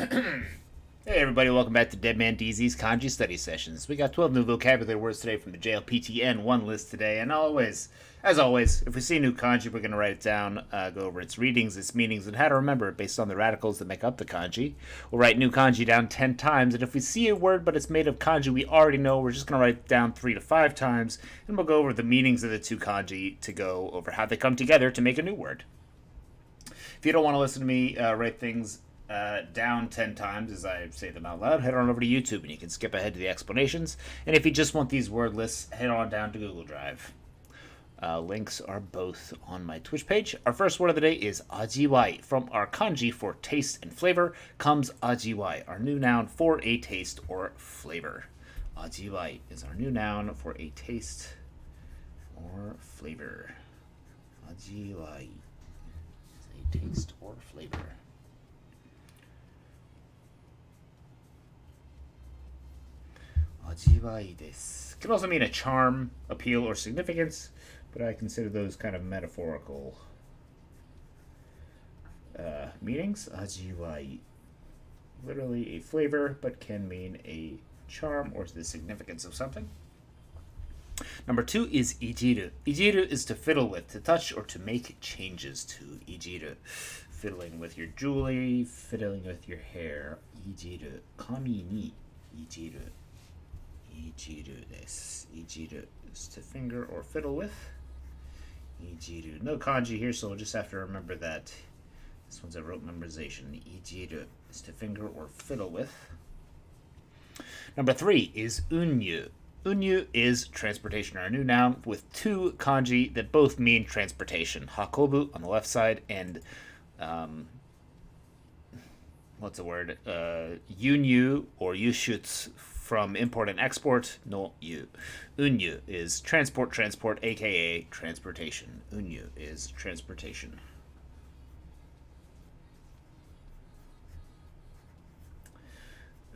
Hey everybody, welcome back to Dead Man DZ's Kanji Study Sessions. We got 12 new vocabulary words today from the JLPT N1 list today, and as always, if we see a new kanji, we're going to write it down, go over its readings, its meanings, and how to remember it based on the radicals that make up the kanji. We'll write new kanji down 10 times, and if we see a word but it's made of kanji we already know, we're just going to write it down 3 to 5 times, and we'll go over the meanings of the two kanji to go over how they come together to make a new word. If you don't want to listen to me write things down 10 times as I say them out loud, head on over to YouTube and you can skip ahead to the explanations. And if you just want these word lists, head on down to Google Drive. Links are both on my Twitch page. Our first word of the day is ajiwai. From our kanji for taste and flavor comes ajiwai, our new noun for a taste or flavor. Ajiwai is our new noun for a taste or flavor. Ajiwai is a taste or flavor. Ajiwai desu can also mean a charm, appeal, or significance, but I consider those kind of metaphorical meanings. Ajiwai, literally a flavor, but can mean a charm or the significance of something. Number 2 is ijiru. Ijiru is to fiddle with, to touch, or to make changes to. Ijiru. Fiddling with your jewelry, fiddling with your hair. Ijiru. Kami ni ijiru. Ijiru desu. Ijiru is to finger or fiddle with. Ijiru. No kanji here, so we'll just have to remember that. This one's a rote memorization. Ijiru is to finger or fiddle with. Number 3 is unyu. Unyu is transportation, or a new noun with two kanji that both mean transportation. Hakobu on the left side and what's the word? Yunyu or yushutsu from import and export. No yu. Unyu is transport, aka transportation. Unyu is transportation.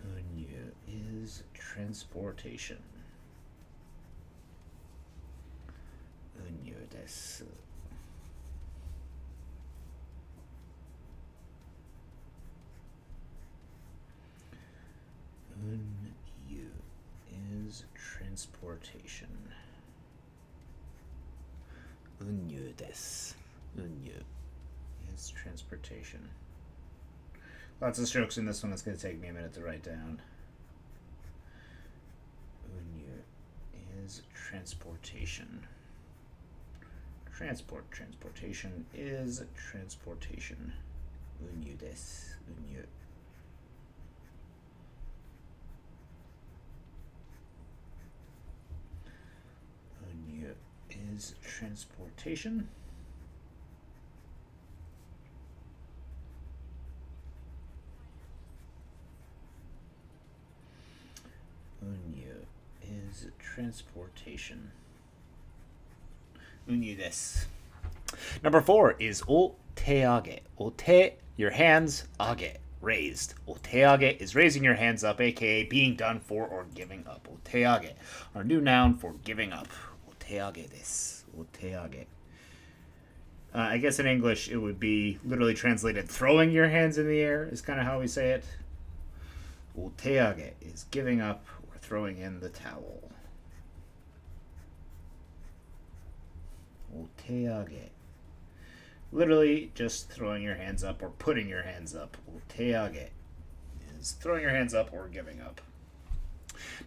Unyu is transportation. Unyu desu. Unyu is transportation. Unyu desu. Unyu is transportation. Lots of strokes in this one. It's going to take me a minute to write down. Unyu is transportation. Transportation is transportation. Unyu desu. Unyu. Unyu is transportation. Unyu is transportation. Unyu desu. Number 4 is oteage. Ote, your hands, age, raised. Oteage is raising your hands up, aka being done for or giving up. Oteage, our new noun for giving up. Oteage desu. Oteage. I guess in English it would be literally translated throwing your hands in the air, is kind of how we say it. Oteage is giving up or throwing in the towel. Oteage. Literally just throwing your hands up or putting your hands up. Oteage is throwing your hands up or giving up.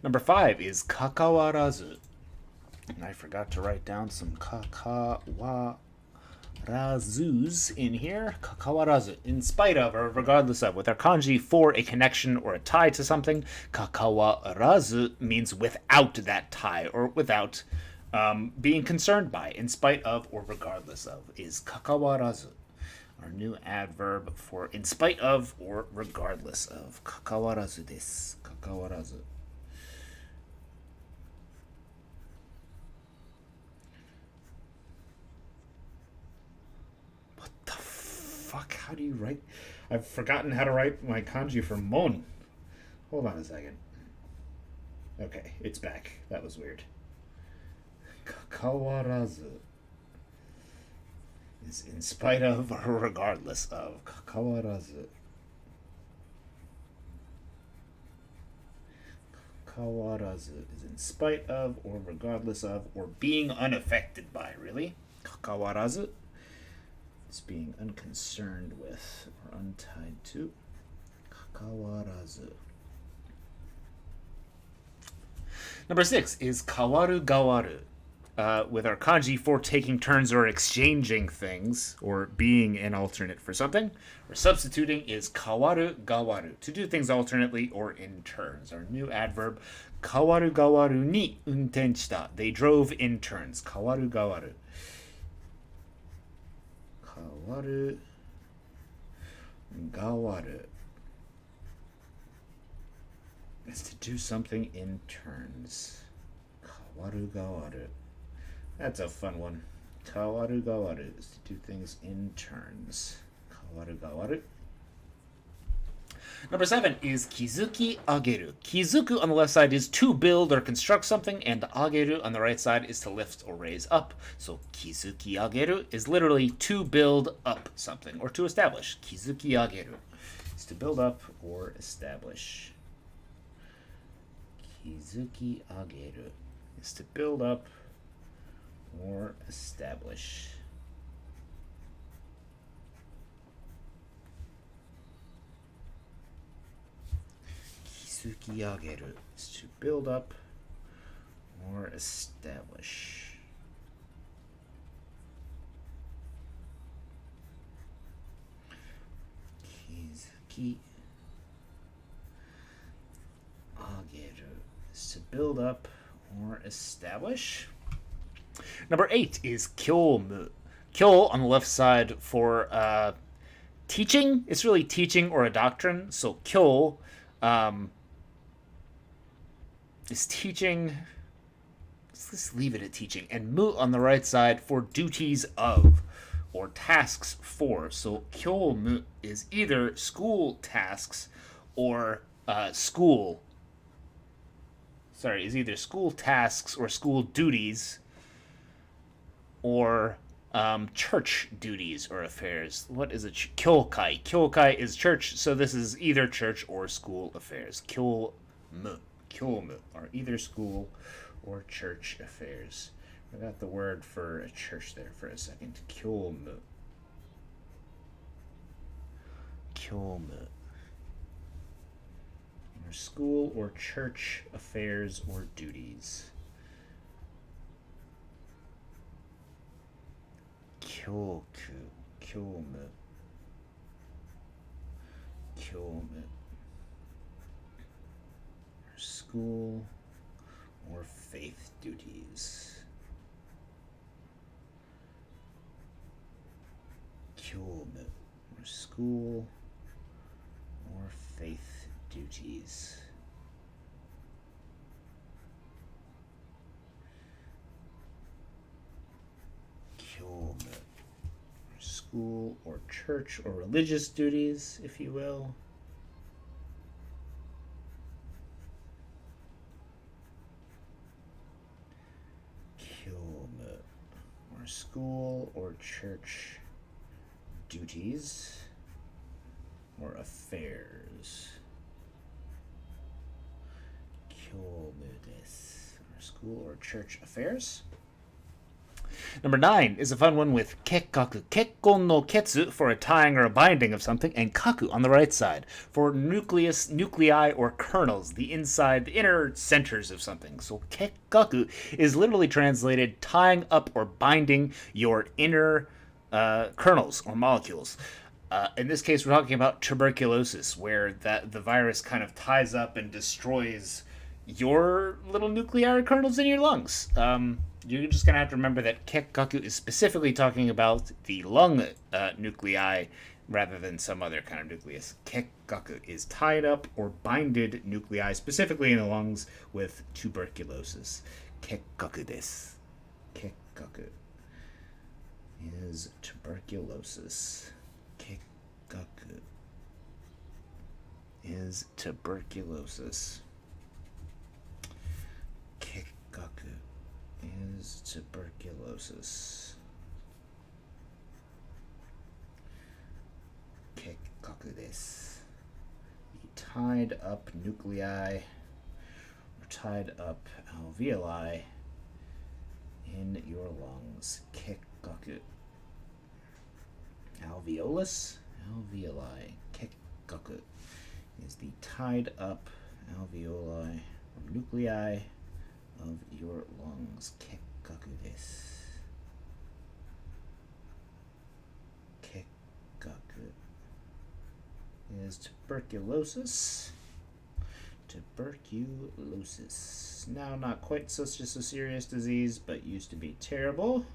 Number 5 is kakawarazu. And I forgot to write down some kakawarazus in here. Kakawarazu. In spite of or regardless of. With our kanji for a connection or a tie to something, kakawarazu means without that tie or without being concerned by, in spite of or regardless of, is kakawarazu. Our new adverb for in spite of or regardless of. Kakawarazu desu. Kakawarazu. What the fuck? How do you write? I've forgotten how to write my kanji for mon. Hold on a second. Okay, it's back. That was weird. Kakawarazu is in spite of or regardless of. Kakawarazu. Kakawarazu is in spite of, or regardless of, or being unaffected by, really? Kakawarazu is being unconcerned with, or untied to. Kakawarazu. Number 6 is kawaru gawaru. With our kanji for taking turns or exchanging things, or being an alternate for something. Or substituting is kawaru gawaru, to do things alternately or in turns. Our new adverb, kawaru gawaru ni unten shita. They drove in turns. Kawaru gawaru. Kawaru gawaru is to do something in turns. Kawaru gawaru. That's a fun one. Kawaru gawaru is to do things in turns. Kawaru gawaru. Number 7 is kizuki ageru. Kizuku on the left side is to build or construct something, and ageru on the right side is to lift or raise up. So kizuki ageru is literally to build up something or to establish. Kizuki ageru is to build up or establish. Kizuki ageru is to build up or establish. Kizuki ageru is to build up or establish. Kizuki ageru is to build up or establish. Number 8 is kyomu. Kyo on the left side for teaching. It's really teaching or a doctrine. So kyo is teaching. Let's leave it at teaching. And mu on the right side for duties of or tasks for. So kyomu is either school tasks or school. Sorry, is either school tasks or school duties or church duties or affairs. What is a kyokai? Kyokai is church, so this is either church or school affairs. Kyomu are either school or church affairs. I got the word for a church there for a second. Kyomu. Or school or church affairs or duties. Kyomu. School or faith duties. Kyomu or school or faith duties. Kyomu. School or church or religious duties, if you will. Kyomu, or school or church duties or affairs. Kyomu desu, or school or church affairs. Number 9 is a fun one with kekkaku, kekkon no ketsu for a tying or a binding of something, and kaku on the right side for nucleus, nuclei, or kernels, the inside, the inner centers of something. So kekkaku is literally translated tying up or binding your inner kernels or molecules. In this case, we're talking about tuberculosis, where the virus kind of ties up and destroys your little nuclear kernels in your lungs. You're just going to have to remember that kekkaku is specifically talking about the lung nuclei rather than some other kind of nucleus. Kekkaku is tied up or binded nuclei, specifically in the lungs, with tuberculosis. Kekkaku desu. Kekkaku is tuberculosis. Kekkaku is tuberculosis. Kekkaku is tuberculosis. Kekkaku desu. The tied up nuclei or tied up alveoli in your lungs. Kekkaku. Alveolus? Alveoli. Kekkaku is the tied up alveoli or nuclei of your lungs. Kekkaku desu. Kekkaku is tuberculosis. Tuberculosis. Now, not quite such a serious disease, but used to be terrible.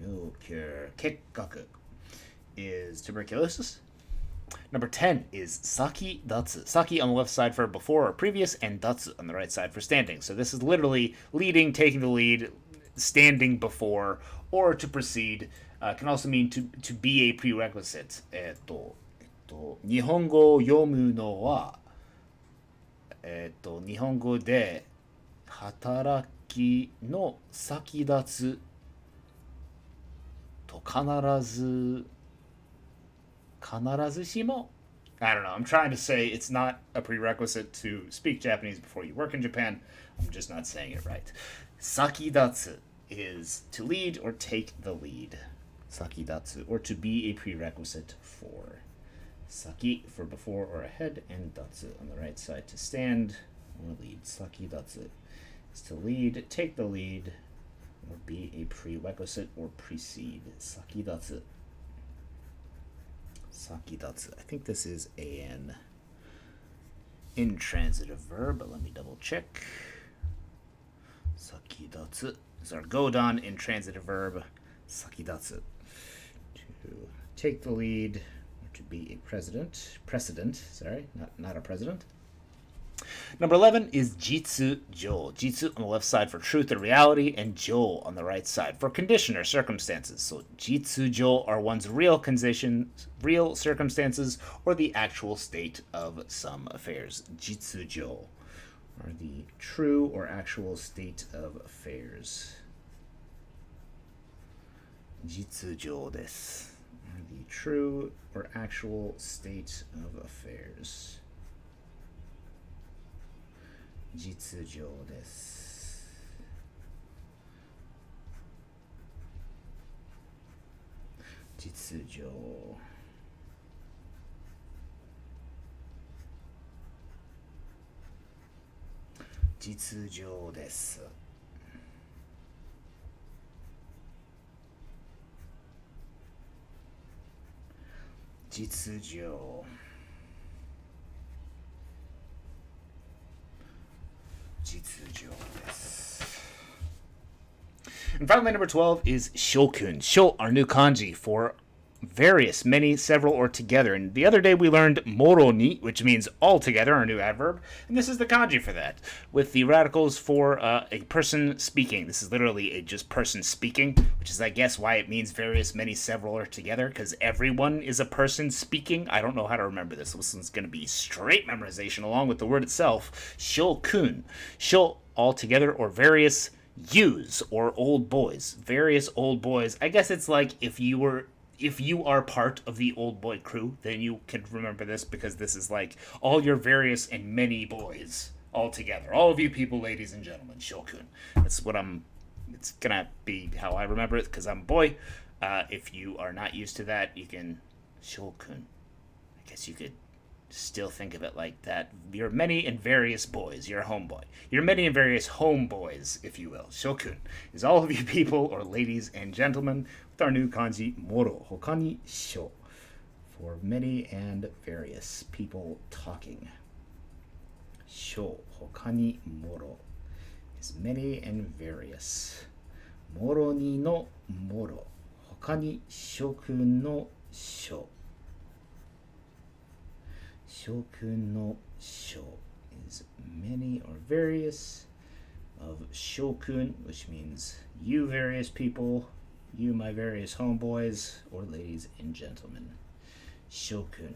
No cure. Kekkaku is tuberculosis. Number 10 is saki datsu. Saki on the left side for before or previous, and datsu on the right side for standing. So this is literally leading, taking the lead, standing before, or to proceed. Can also mean to be a prerequisite. 日本語を読むのは、日本語で働きの先立つと必ずしも I don't know. I'm trying to say it's not a prerequisite to speak Japanese before you work in Japan. I'm just not saying it right. Sakidatsu is to lead or take the lead. Sakidatsu, or to be a prerequisite for. Saki for before or ahead, and datsu on the right side to stand or lead. Sakidatsu is to lead, take the lead, or be a prerequisite or precede. Sakidatsu. Sakidatsu. I think this is an intransitive verb, but let me double check. Sakidatsu is our godon intransitive verb. Sakidatsu. To take the lead, or to be a precedent, not a president. Number 11 is jitsu-jo. Jitsu on the left side for truth or reality, and jo on the right side for condition or circumstances. So jitsu-jo are one's real circumstances, or the actual state of some affairs. Jitsu-jo are the true or actual state of affairs. Jitsu-jo desu are the true or actual state of affairs. 実情です。実情。実情です。実情。And finally, number 12 is shokun. Sho, our new kanji for various, many, several, or together. And the other day we learned moro ni, which means all together, our new adverb. And this is the kanji for that, with the radicals for a person speaking. This is literally a just person speaking, which is, I guess, why it means various, many, several, or together, because everyone is a person speaking. I don't know how to remember this. This one's going to be straight memorization along with the word itself. Shokun. Sho, all together, or various, yous, or old boys. Various old boys. I guess it's like if you are part of the old boy crew, then you can remember this, because this is like all your various and many boys all together. All of you people, ladies and gentlemen, shokun. That's what it's gonna be how I remember it, because I'm a boy. If you are not used to that, you can shokun. I guess you could still think of it like that. You're many and various boys. You're a homeboy. You're many and various homeboys, if you will. Shokun is all of you people, or ladies and gentlemen, with our new kanji, moro, hokani, sho, for many and various people talking. Sho, hokani, moro, is many and various. Moro ni no moro, hokani shokun no sho. Shokun no sho is many or various of shokun, which means you various people, you my various homeboys, or ladies and gentlemen. Shokun.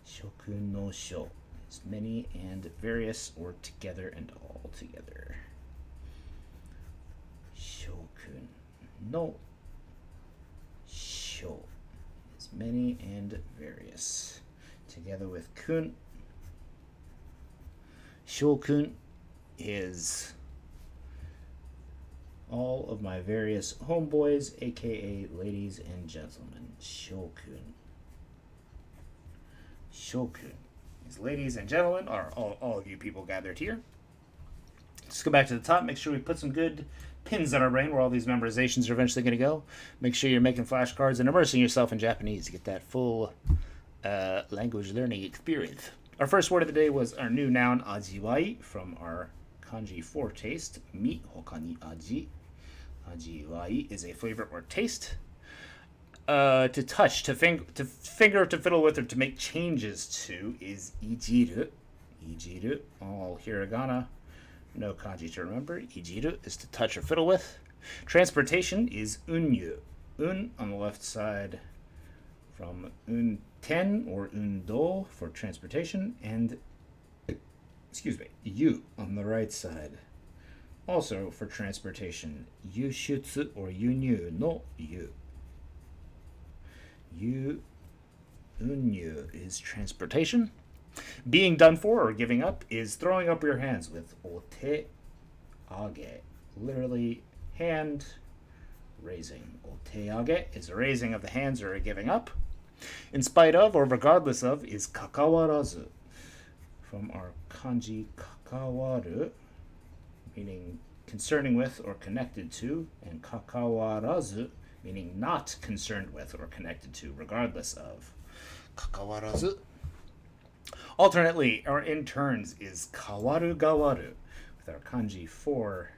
Shokun no sho is many and various, or together and all together. Shokun no sho. Many and various. Together with kun, Shokun is all of my various homeboys, aka ladies and gentlemen. Shokun. Shokun. These ladies and gentlemen are all of you people gathered here. Let's go back to the top. Make sure we put some good pins in our brain where all these memorizations are eventually going to go. Make sure you're making flashcards and immersing yourself in Japanese to get that full language learning experience. Our first word of the day was our new noun, ajiwai, from our kanji for taste. Mi hokani aji. Ajiwai is a flavor or taste. To touch, to finger, to fiddle with, or to make changes to is ijiru. Ijiru, all hiragana. No kanji to remember. Ijiru is to touch or fiddle with. Transportation is unyu. Un on the left side from unten or undo for transportation, and yu on the right side also for transportation. Yushutsu or yunyu no yu. Unyu is transportation. Being done for or giving up is throwing up your hands with ote age, literally hand raising. Ote age is a raising of the hands or a giving up. In spite of or regardless of is kakawarazu, from our kanji kakawaru, meaning concerning with or connected to, and kakawarazu, meaning not concerned with or connected to, regardless of. Kakawarazu. Alternately, or in turns, is kawaru gawaru, with our kanji for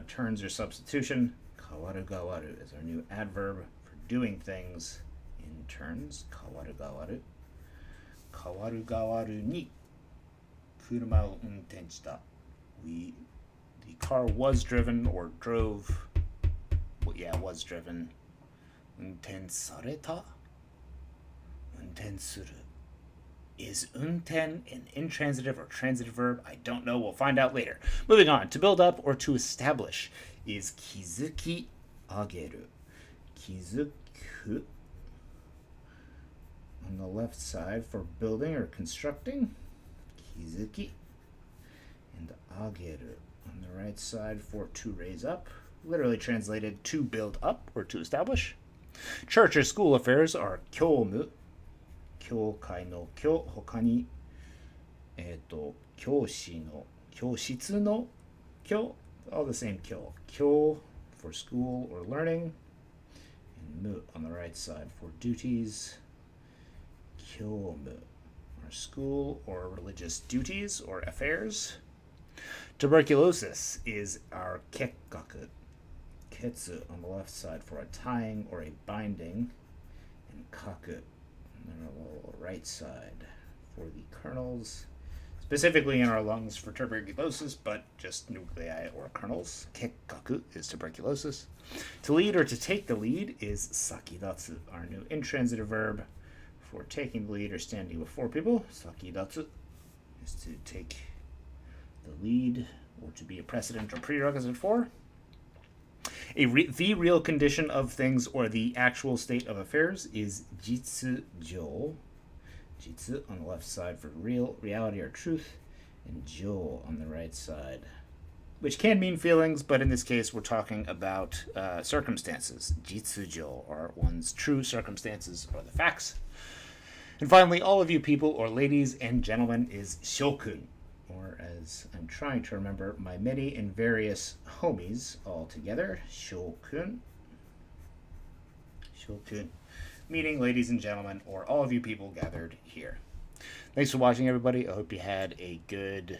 turns or substitution. Kawaru gawaru is our new adverb for doing things in turns. Kawaru gawaru. Kawaru gawaru ni kuruma o unten shita. The car was driven or drove. Well, yeah, was driven. Unten sareta. Unten suru. Is unten an intransitive or transitive verb? I don't know. We'll find out later. Moving on. To build up or to establish is kizuki ageru. Kizuku on the left side for building or constructing. Kizuki. And ageru on the right side for to raise up. Literally translated to build up or to establish. Church or school affairs are kyomu. Kyokai no kyo, hoka ni, kyoshi no, kyoshitsu no kyo, all the same kyo. Kyo for school or learning, and mu on the right side for duties. Kyomu, or school or religious duties or affairs. Tuberculosis is our kekkaku. Ketsu on the left side for a tying or a binding, and kaku on the right side for the kernels, specifically in our lungs for tuberculosis, but just nuclei or kernels. Kekkaku is tuberculosis. To lead or to take the lead is sakidatsu, our new intransitive verb for taking the lead or standing before people. Sakidatsu is to take the lead or to be a precedent or prerequisite for. The real condition of things or the actual state of affairs is jitsujo. Jitsu on the left side for real, reality or truth, and jo on the right side, which can mean feelings, but in this case we're talking about circumstances. Jitsujo are one's true circumstances or the facts. And finally, all of you people or ladies and gentlemen is shokun, or as I'm trying to remember, my many and various homies all together. Shokun. Shokun. Meaning ladies and gentlemen, or all of you people gathered here. Thanks for watching, everybody. I hope you had a good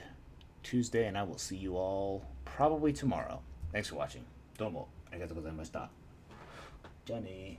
Tuesday, and I will see you all probably tomorrow. Thanks for watching. Domo. Arigatou gozaimashita. Johnny.